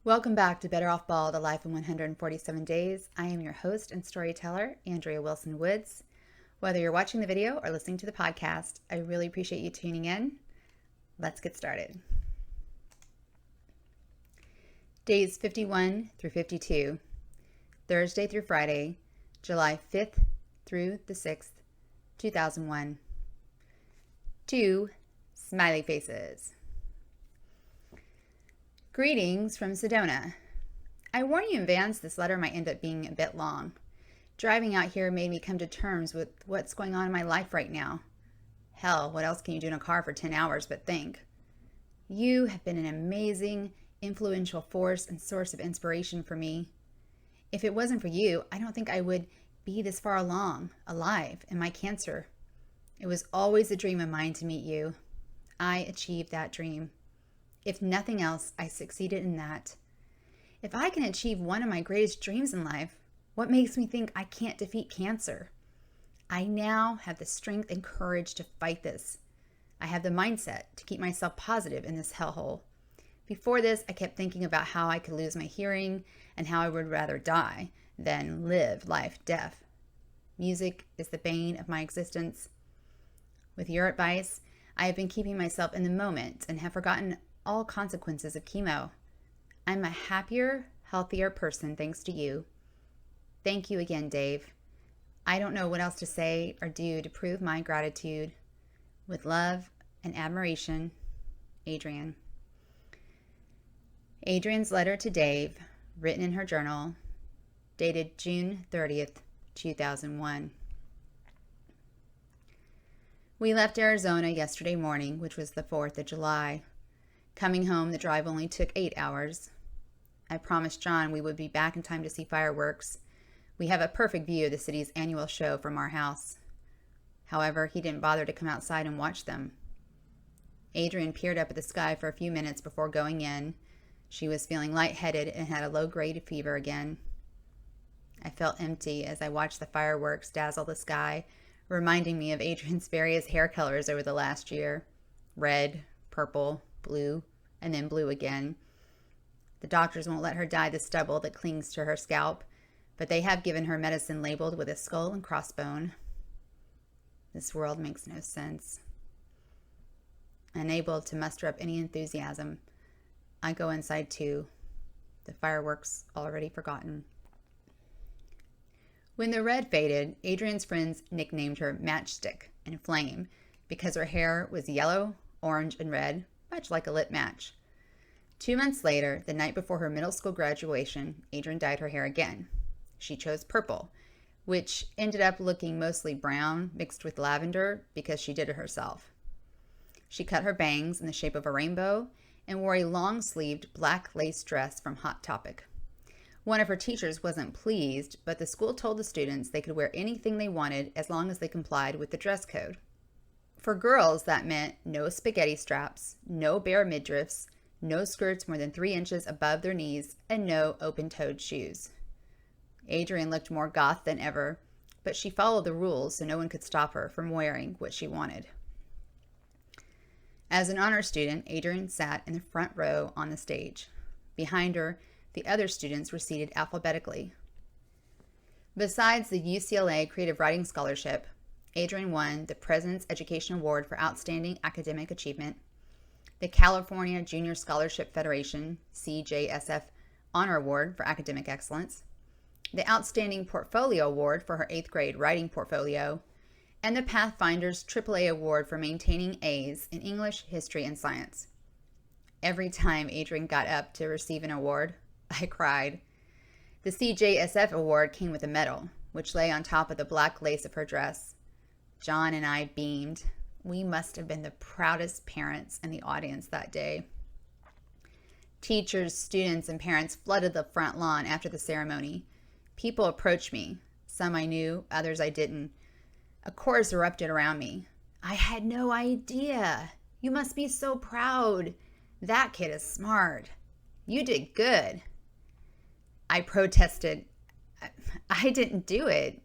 Welcome back to Better Off Bald, A Life in 147 Days. I am your host and storyteller, Andrea Wilson Woods. Whether you're watching the video or listening to the podcast, I really appreciate you tuning in. Let's get started. Days 51 through 52, Thursday through Friday, July 5th through the 6th, 2001. 2 smiley faces. Greetings from Sedona. I warn you in advance, this letter might end up being a bit long. Driving out here made me come to terms with what's going on in my life right now. Hell, what else can you do in a car for 10 hours but think? You have been an amazing, influential force and source of inspiration for me. If it wasn't for you, I don't think I would be this far along, alive, in my cancer. It was always a dream of mine to meet you. I achieved that dream. If nothing else, I succeeded in that. If I can achieve one of my greatest dreams in life, what makes me think I can't defeat cancer? I now have the strength and courage to fight this. I have the mindset to keep myself positive in this hellhole. Before this, I kept thinking about how I could lose my hearing and how I would rather die than live life deaf. Music is the bane of my existence. With your advice, I have been keeping myself in the moment and have forgotten all consequences of chemo. I'm a happier, healthier person thanks to you. Thank you again, Dave. I don't know what else to say or do to prove my gratitude. With love and admiration, Adrienne. Adrienne's letter to Dave, written in her journal, dated June 30th, 2001. We left Arizona yesterday morning, which was the 4th of July. Coming home, the drive only took 8 hours. I promised John we would be back in time to see fireworks. We have a perfect view of the city's annual show from our house. However, he didn't bother to come outside and watch them. Adrienne peered up at the sky for a few minutes before going in. She was feeling lightheaded and had a low-grade fever again. I felt empty as I watched the fireworks dazzle the sky, reminding me of Adrienne's various hair colors over the last year. Red, purple, blue, and then blue again. The doctors won't let her dye the stubble that clings to her scalp, but they have given her medicine labeled with a skull and crossbone. This world makes no sense. Unable to muster up any enthusiasm, I go inside too, the fireworks already forgotten. When the red faded, Adrienne's friends nicknamed her Matchstick and Flame because her hair was yellow, orange, and red, much like a lit match. 2 months later, the night before her middle school graduation, Adrienne dyed her hair again. She chose purple, which ended up looking mostly brown mixed with lavender because she did it herself. She cut her bangs in the shape of a rainbow and wore a long-sleeved black lace dress from Hot Topic. One of her teachers wasn't pleased, but the school told the students they could wear anything they wanted as long as they complied with the dress code. For girls, that meant no spaghetti straps, no bare midriffs, no skirts more than 3 inches above their knees, and no open-toed shoes. Adrienne looked more goth than ever, but she followed the rules so no one could stop her from wearing what she wanted. As an honor student, Adrienne sat in the front row on the stage. Behind her, the other students were seated alphabetically. Besides the UCLA Creative Writing Scholarship, Adrienne won the President's Education Award for Outstanding Academic Achievement, the California Junior Scholarship Federation CJSF Honor Award for Academic Excellence, the Outstanding Portfolio Award for her 8th grade writing portfolio, and the Pathfinder's AAA Award for maintaining A's in English, History, and Science. Every time Adrienne got up to receive an award, I cried. The CJSF award came with a medal, which lay on top of the black lace of her dress. John and I beamed. We must have been the proudest parents in the audience that day. Teachers, students, and parents flooded the front lawn after the ceremony. People approached me. Some I knew, others I didn't. A chorus erupted around me. I had no idea. You must be so proud. That kid is smart. You did good. I protested. I didn't do it.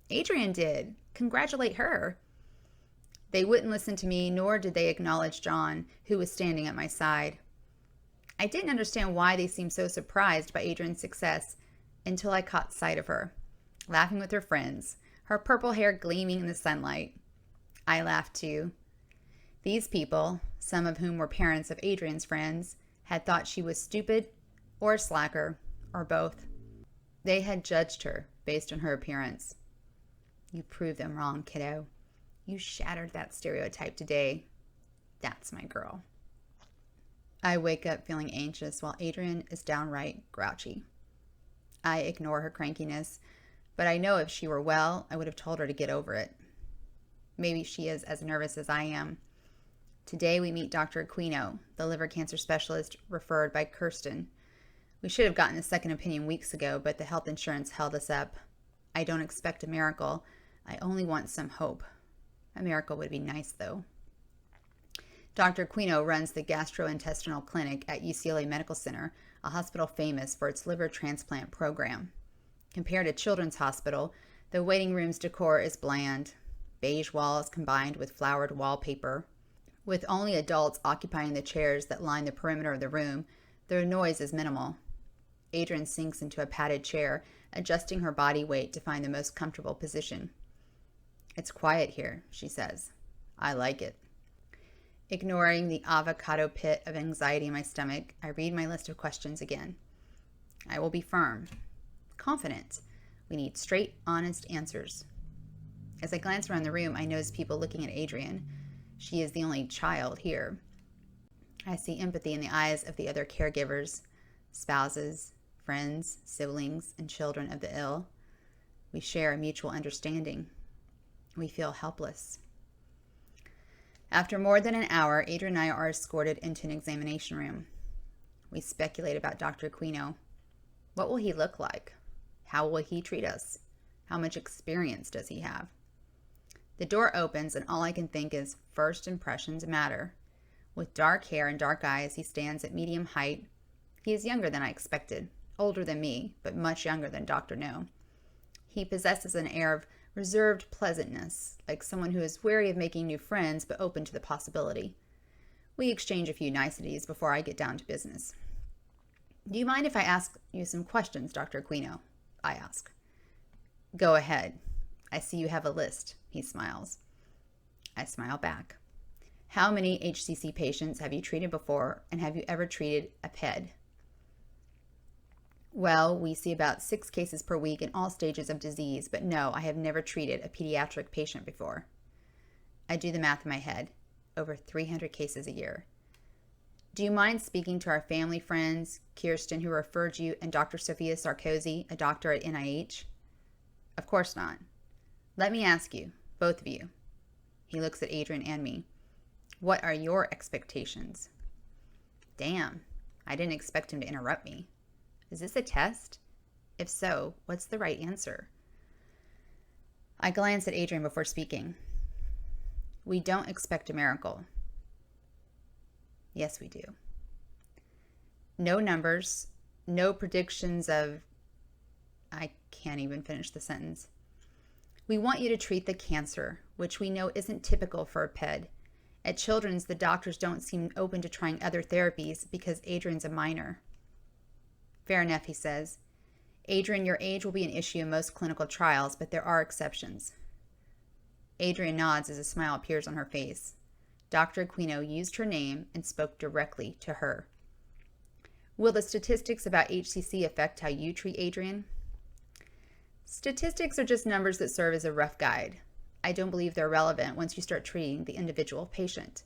Adrienne did. Congratulate her. They wouldn't listen to me, nor did they acknowledge John, who was standing at my side. I I didn't understand why they seemed so surprised by Adrienne's success until I caught sight of her, laughing with her friends, her purple hair gleaming in the sunlight. I laughed too. These people, some of whom were parents of Adrienne's friends, had thought she was stupid or a slacker or both. They had judged her based on her appearance. You proved them wrong, kiddo. You shattered that stereotype today. That's my girl. I wake up feeling anxious while Adrienne is downright grouchy. I ignore her crankiness, but I know if she were well, I would have told her to get over it. Maybe she is as nervous as I am. Today we meet Dr. Aquino, the liver cancer specialist referred by Kirsten. We should have gotten a second opinion weeks ago, but the health insurance held us up. I don't expect a miracle. I only want some hope. A miracle would be nice, though. Dr. Aquino runs the gastrointestinal clinic at UCLA Medical Center, a hospital famous for its liver transplant program. Compared to Children's Hospital, the waiting room's decor is bland. Beige walls combined with flowered wallpaper. With only adults occupying the chairs that line the perimeter of the room, the noise is minimal. Adrienne sinks into a padded chair, adjusting her body weight to find the most comfortable position. It's quiet here, she says. I like it. Ignoring the avocado pit of anxiety in my stomach, I read my list of questions again. I will be firm, confident. We need straight, honest answers. As I glance around the room, I notice people looking at Adrienne. She is the only child here. I see empathy in the eyes of the other caregivers, spouses, friends, siblings, and children of the ill. We share a mutual understanding. We feel helpless. After more than an hour, Adrienne and I are escorted into an examination room. We speculate about Dr. Aquino. What will he look like? How will he treat us? How much experience does he have? The door opens and all I can think is first impressions matter. With dark hair and dark eyes, he stands at medium height. He is younger than I expected, older than me, but much younger than Dr. No. He possesses an air of reserved pleasantness, like someone who is wary of making new friends but open to the possibility. We exchange a few niceties before I get down to business. Do you mind if I ask you some questions, Dr. Aquino? I ask. Go ahead. I see you have a list, he smiles. I smile back. How many HCC patients have you treated before, and have you ever treated a PED? Well, we see about 6 cases per week in all stages of disease, but no, I have never treated a pediatric patient before. I do the math in my head. Over 300 cases a year. Do you mind speaking to our family friends, Kirsten, who referred you, and Dr. Sophia Sarkozy, a doctor at NIH? Of course not. Let me ask you, both of you. He looks at Adrienne and me. What are your expectations? Damn, I didn't expect him to interrupt me. Is this a test? If so, what's the right answer? I glance at Adrienne before speaking. We don't expect a miracle. Yes, we do. No numbers, no predictions of... I can't even finish the sentence. We want you to treat the cancer, which we know isn't typical for a PED. At Children's, the doctors don't seem open to trying other therapies because Adrienne's a minor. Fair enough, he says. Adrienne, your age will be an issue in most clinical trials, but there are exceptions. Adrienne nods as a smile appears on her face. Dr. Aquino used her name and spoke directly to her. Will the statistics about HCC affect how you treat Adrienne? Statistics are just numbers that serve as a rough guide. I don't believe they're relevant once you start treating the individual patient.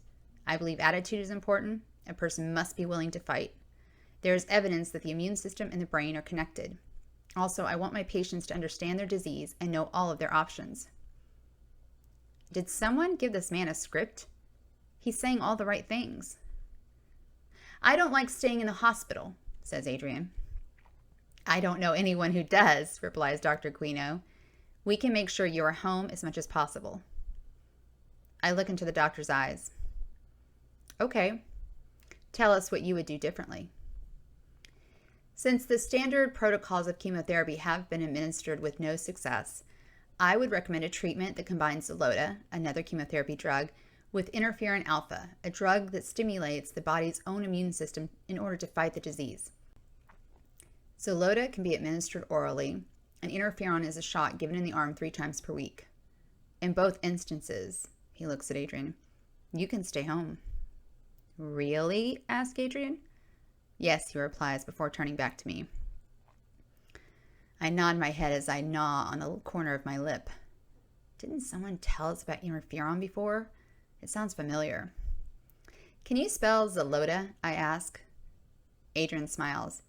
I believe attitude is important. A person must be willing to fight. There is evidence that the immune system and the brain are connected. Also, I want my patients to understand their disease and know all of their options. Did someone give this man a script? He's saying all the right things. I don't like staying in the hospital, says Adrienne. I don't know anyone who does, replies Dr. Aquino. We can make sure you are home as much as possible. I look into the doctor's eyes. Okay, tell us what you would do differently. Since the standard protocols of chemotherapy have been administered with no success, I would recommend a treatment that combines Xeloda, another chemotherapy drug, with interferon alpha, a drug that stimulates the body's own immune system in order to fight the disease. Xeloda can be administered orally, and interferon is a shot given in the arm 3 times per week. In both instances, he looks at Adrienne, you can stay home. Really? Asks Adrienne. Yes, he replies before turning back to me. I nod my head as I gnaw on the corner of my lip. Didn't someone tell us about interferon before? It sounds familiar. Can you spell Xeloda? I ask. Adrienne smiles.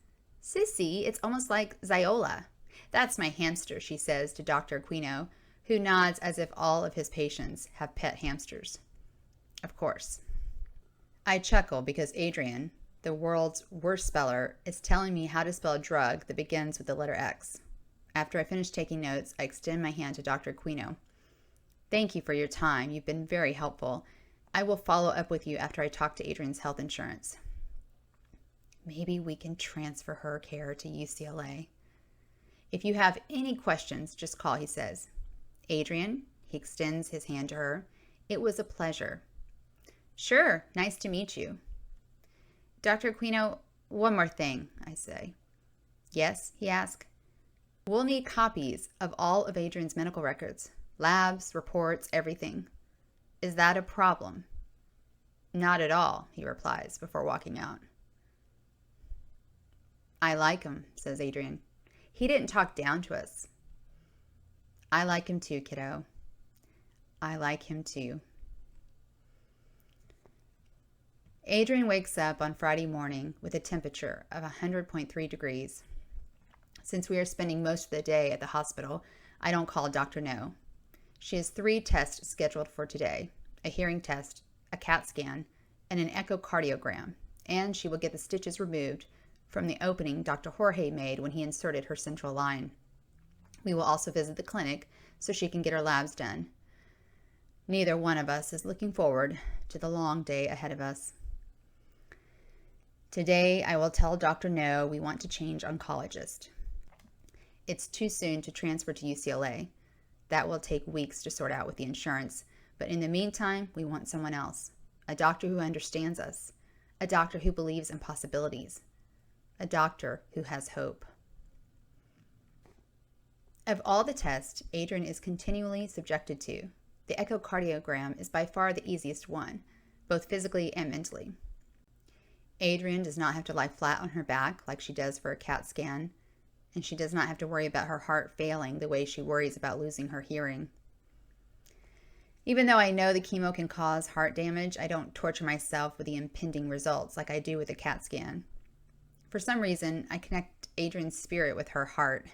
Sissy, it's almost like Ziola. That's my hamster, she says to Dr. Aquino, who nods as if all of his patients have pet hamsters. Of course. I chuckle because Adrienne, the world's worst speller, is telling me how to spell a drug that begins with the letter X. After I finish taking notes, I extend my hand to Dr. Aquino. Thank you for your time. You've been very helpful. I will follow up with you after I talk to Adrienne's health insurance. Maybe we can transfer her care to UCLA. If you have any questions, just call, he says. Adrienne, he extends his hand to her. It was a pleasure. Sure, nice to meet you. Dr. Aquino, one more thing, I say. Yes, he asks. We'll need copies of all of Adrienne's medical records, labs, reports, everything. Is that a problem? Not at all, he replies before walking out. I like him, says Adrienne. He didn't talk down to us. I like him too, kiddo. I like him too. Adrienne wakes up on Friday morning with a temperature of 100.3 degrees. Since we are spending most of the day at the hospital, I don't call Dr. No. She has 3 tests scheduled for today, a hearing test, a CAT scan, and an echocardiogram, and she will get the stitches removed from the opening Dr. Jorge made when he inserted her central line. We will also visit the clinic so she can get her labs done. Neither one of us is looking forward to the long day ahead of us. Today, I will tell Dr. No we want to change oncologist. It's too soon to transfer to UCLA. That will take weeks to sort out with the insurance, but in the meantime, we want someone else. A doctor who understands us. A doctor who believes in possibilities. A doctor who has hope. Of all the tests Adrienne is continually subjected to, the echocardiogram is by far the easiest one, both physically and mentally. Adrienne does not have to lie flat on her back like she does for a CAT scan, and she does not have to worry about her heart failing the way she worries about losing her hearing. Even though I know the chemo can cause heart damage, I don't torture myself with the impending results like I do with a CAT scan. For some reason, I connect Adrienne's spirit with her heart.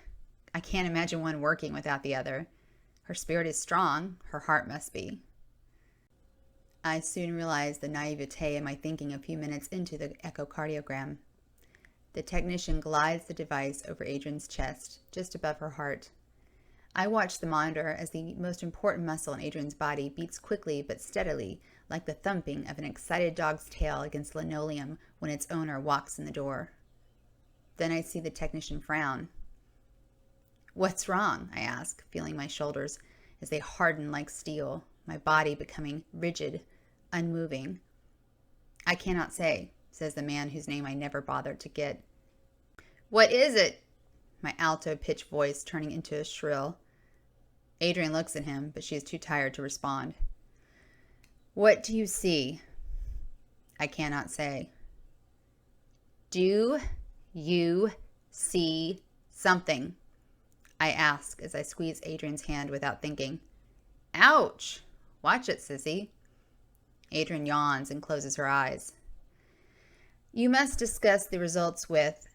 I can't imagine one working without the other. Her spirit is strong, her heart must be. I soon realized the naivete in my thinking a few minutes into the echocardiogram. The technician glides the device over Adrienne's chest, just above her heart. I watch the monitor as the most important muscle in Adrienne's body beats quickly but steadily, like the thumping of an excited dog's tail against linoleum when its owner walks in the door. Then I see the technician frown. What's wrong? I ask, feeling my shoulders as they harden like steel, my body becoming rigid, unmoving. I cannot say, says the man whose name I never bothered to get. What is it? My alto pitch voice turning into a shrill. Adrienne looks at him, but she is too tired to respond. What do you see? I cannot say. Do you see something? I ask as I squeeze Adrienne's hand without thinking. Ouch! Watch it, sissy. Adrienne yawns and closes her eyes. You must discuss the results with,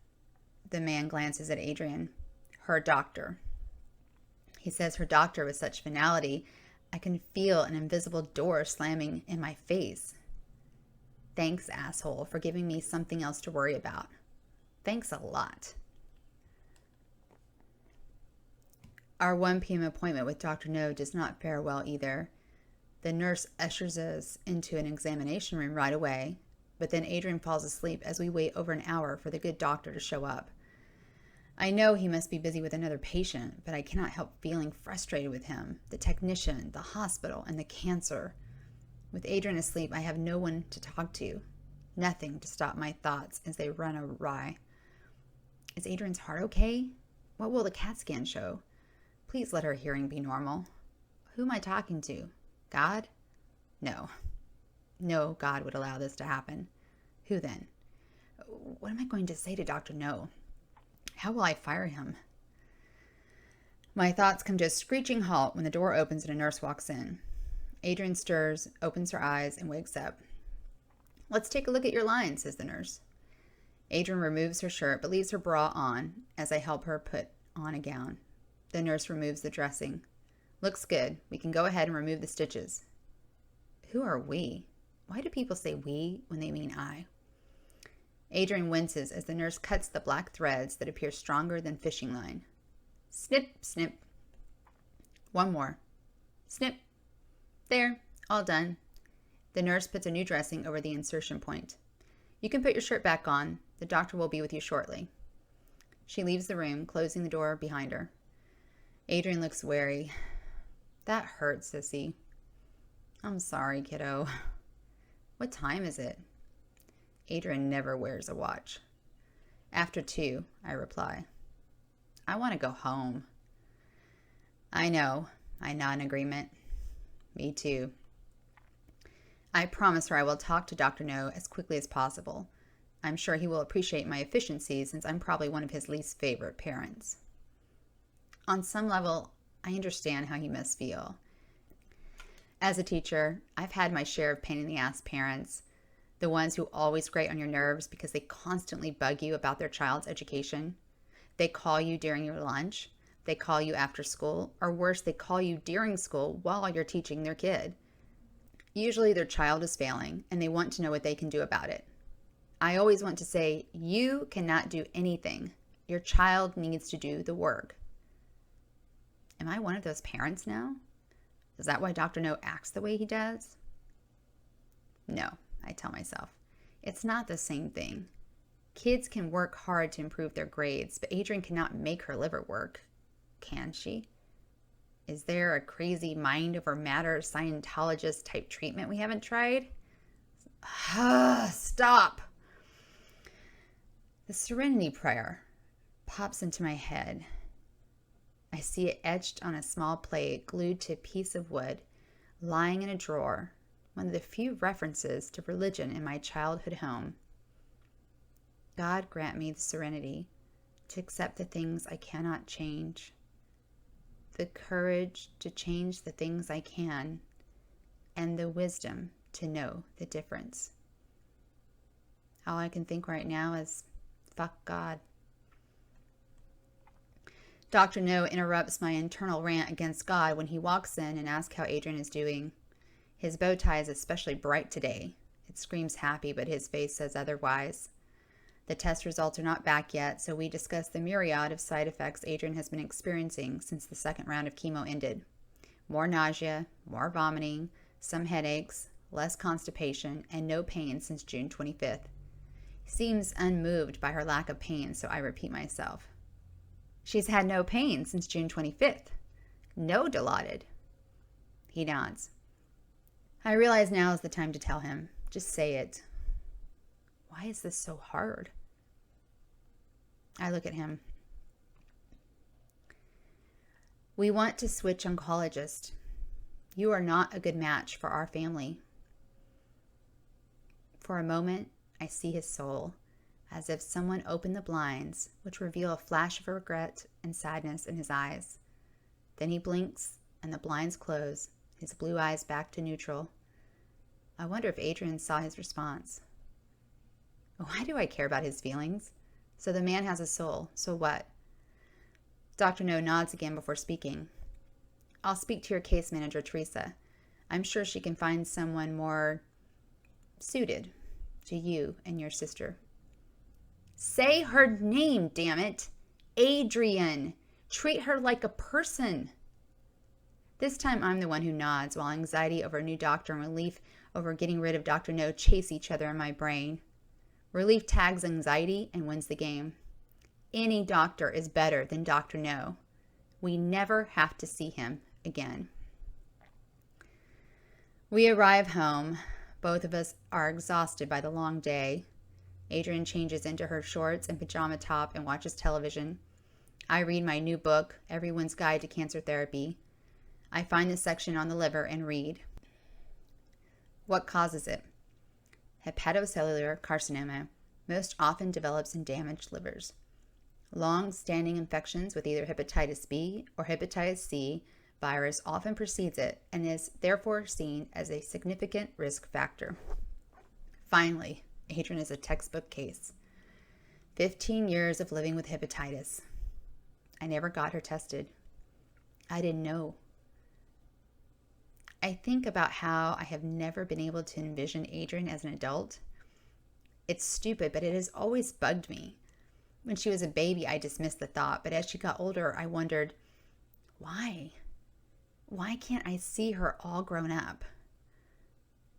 the man glances at Adrienne, her doctor. He says her doctor with such finality, I can feel an invisible door slamming in my face. Thanks, asshole, for giving me something else to worry about. Thanks a lot. Our 1 p.m. appointment with Dr. No does not fare well either. The nurse ushers us into an examination room right away, but then Adrienne falls asleep as we wait over an hour for the good doctor to show up. I know he must be busy with another patient, but I cannot help feeling frustrated with him, the technician, the hospital, and the cancer. With Adrienne asleep, I have no one to talk to. Nothing to stop my thoughts as they run awry. Is Adrienne's heart okay? What will the CAT scan show? Please let her hearing be normal. Who am I talking to? God? No. No God would allow this to happen. Who then? What am I going to say to Dr. No? How will I fire him? My thoughts come to a screeching halt when the door opens and a nurse walks in. Adrienne stirs, opens her eyes, and wakes up. Let's take a look at your line, says the nurse. Adrienne removes her shirt but leaves her bra on as I help her put on a gown. The nurse removes the dressing. Looks good. We can go ahead and remove the stitches. Who are we? Why do people say we when they mean I? Adrienne winces as the nurse cuts the black threads that appear stronger than fishing line. Snip, snip. One more. Snip. There, all done. The nurse puts a new dressing over the insertion point. You can put your shirt back on. The doctor will be with you shortly. She leaves the room, closing the door behind her. Adrienne looks wary. That hurts, sissy. I'm sorry, kiddo. What time is it? Adrienne never wears a watch. After 2, I reply. I want to go home. I know. I nod in agreement. Me too. I promise her I will talk to Dr. No as quickly as possible. I'm sure he will appreciate my efficiency since I'm probably one of his least favorite parents. On some level, I understand how he must feel. As a teacher, I've had my share of pain-in-the-ass parents, the ones who always grate on your nerves because they constantly bug you about their child's education. They call you during your lunch, they call you after school, or worse, they call you during school while you're teaching their kid. Usually their child is failing, and they want to know what they can do about it. I always want to say, you cannot do anything. Your child needs to do the work. Am I one of those parents now? Is that why Dr. No acts the way he does? No, I tell myself. It's not the same thing. Kids can work hard to improve their grades, but Adrienne cannot make her liver work. Can she? Is there a crazy mind over matter Scientologist type treatment we haven't tried? Stop! The Serenity Prayer pops into my head. I see it etched on a small plate glued to a piece of wood, lying in a drawer, one of the few references to religion in my childhood home. God grant me the serenity to accept the things I cannot change, the courage to change the things I can, and the wisdom to know the difference. All I can think right now is, fuck God. Dr. No interrupts my internal rant against God when he walks in and asks how Adrienne is doing. His bow tie is especially bright today. It screams happy, but his face says otherwise. The test results are not back yet, so we discuss the myriad of side effects Adrienne has been experiencing since the second round of chemo ended. More nausea, more vomiting, some headaches, less constipation, and no pain since June 25th. He seems unmoved by her lack of pain, so I repeat myself. She's had no pain since June 25th. No, Dilaudid. He nods. I realize now is the time to tell him. Just say it. Why is this so hard? I look at him. We want to switch oncologist. You are not a good match for our family. For a moment, I see his soul, as if someone opened the blinds, which reveal a flash of regret and sadness in his eyes. Then he blinks, and the blinds close, his blue eyes back to neutral. I wonder if Adrienne saw his response. Why do I care about his feelings? So the man has a soul, so what? Dr. No nods again before speaking. I'll speak to your case manager, Teresa. I'm sure she can find someone more suited to you and your sister. Say her name, damn it. Adrienne. Treat her like a person. This time I'm the one who nods, while anxiety over a new doctor and relief over getting rid of Dr. No chase each other in my brain. Relief tags anxiety and wins the game. Any doctor is better than Dr. No. We never have to see him again. We arrive home. Both of us are exhausted by the long day. Adrienne changes into her shorts and pajama top and watches television. I read my new book, Everyone's Guide to Cancer Therapy. I find the section on the liver and read. What causes it? Hepatocellular carcinoma most often develops in damaged livers. Long-standing infections with either hepatitis B or hepatitis C virus often precedes it and is therefore seen as a significant risk factor. Finally, Adrienne is a textbook case. 15 years of living with hepatitis. I never got her tested. I didn't know. I think about how I have never been able to envision Adrienne as an adult. It's stupid, but it has always bugged me. When she was a baby, I dismissed the thought, but as she got older, I wondered, why? Why can't I see her all grown up?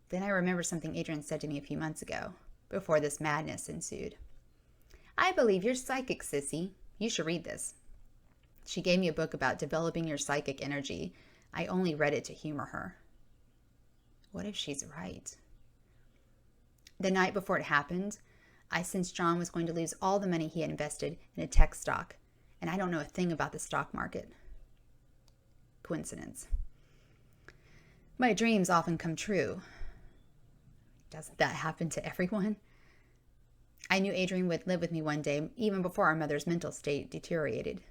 Then I remember something Adrienne said to me a few months ago, before this madness ensued. I believe you're psychic, sissy. You should read this. She gave me a book about developing your psychic energy. I only read it to humor her. What if she's right? The night before it happened, I sensed John was going to lose all the money he had invested in a tech stock, and I don't know a thing about the stock market. Coincidence. My dreams often come true. Doesn't that happen to everyone? I knew Adrienne would live with me one day, even before our mother's mental state deteriorated.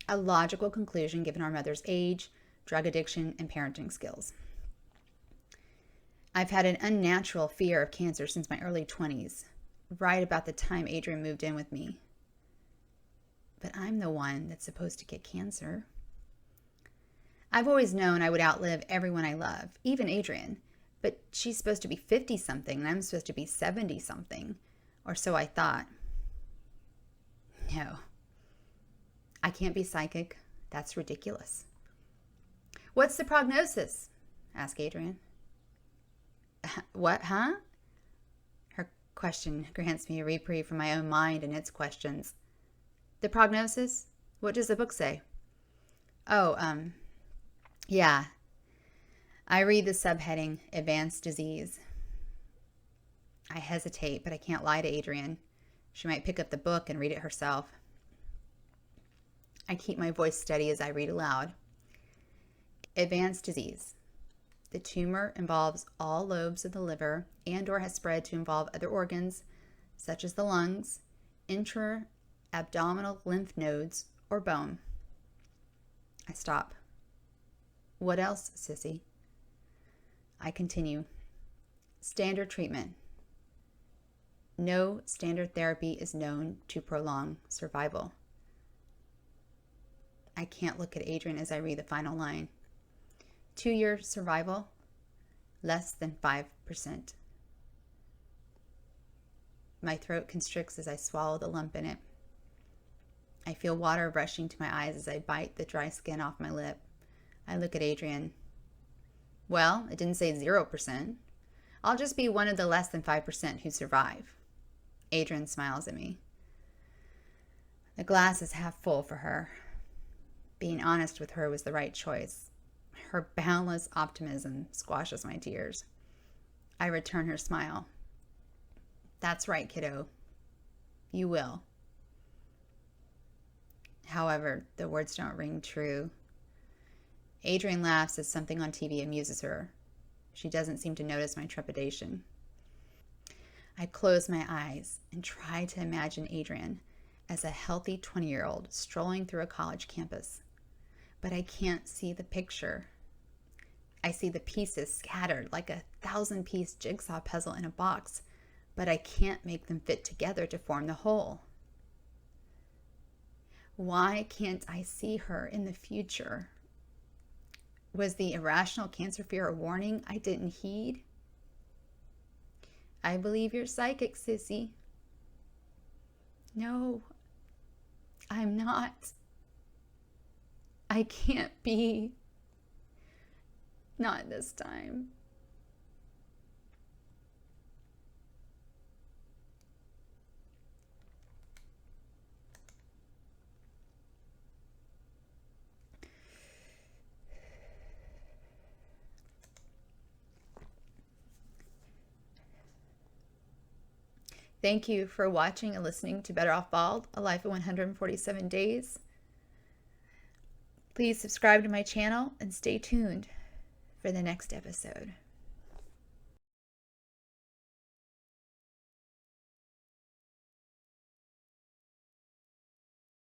A logical conclusion given our mother's age, drug addiction, and parenting skills. I've had an unnatural fear of cancer since my early 20s, right about the time Adrienne moved in with me. But I'm the one that's supposed to get cancer. I've always known I would outlive everyone I love, even Adrienne, but she's supposed to be 50-something and I'm supposed to be 70-something, or so I thought. No, I can't be psychic. That's ridiculous. What's the prognosis? Asked Adrienne. What, huh? Her question grants me a reprieve from my own mind and its questions. The prognosis? What does the book say? Oh, yeah. I read the subheading, Advanced Disease. I hesitate, but I can't lie to Adrienne. She might pick up the book and read it herself. I keep my voice steady as I read aloud. Advanced disease. The tumor involves all lobes of the liver and/or has spread to involve other organs, such as the lungs, intra-abdominal lymph nodes, or bone. I stop. What else, sissy? I continue. Standard treatment. No standard therapy is known to prolong survival. I can't look at Adrienne as I read the final line. 2-year survival, less than 5%. My throat constricts as I swallow the lump in it. I feel water rushing to my eyes as I bite the dry skin off my lip. I look at Adrienne. Well, it didn't say 0%. I'll just be one of the less than 5% who survive. Adrienne smiles at me. The glass is half full for her. Being honest with her was the right choice. Her boundless optimism squashes my tears. I return her smile. That's right, kiddo. You will. However, the words don't ring true. Adrienne laughs as something on TV amuses her. She doesn't seem to notice my trepidation. I close my eyes and try to imagine Adrienne as a healthy 20-year-old strolling through a college campus. But I can't see the picture. I see the pieces scattered like a 1,000-piece jigsaw puzzle in a box, but I can't make them fit together to form the whole. Why can't I see her in the future? Was the irrational cancer fear a warning I didn't heed? I believe you're psychic, sissy. No, I'm not. I can't be. Not this time. Thank you for watching and listening to Better Off Bald, A Life in 147 Days. Please subscribe to my channel and stay tuned for the next episode.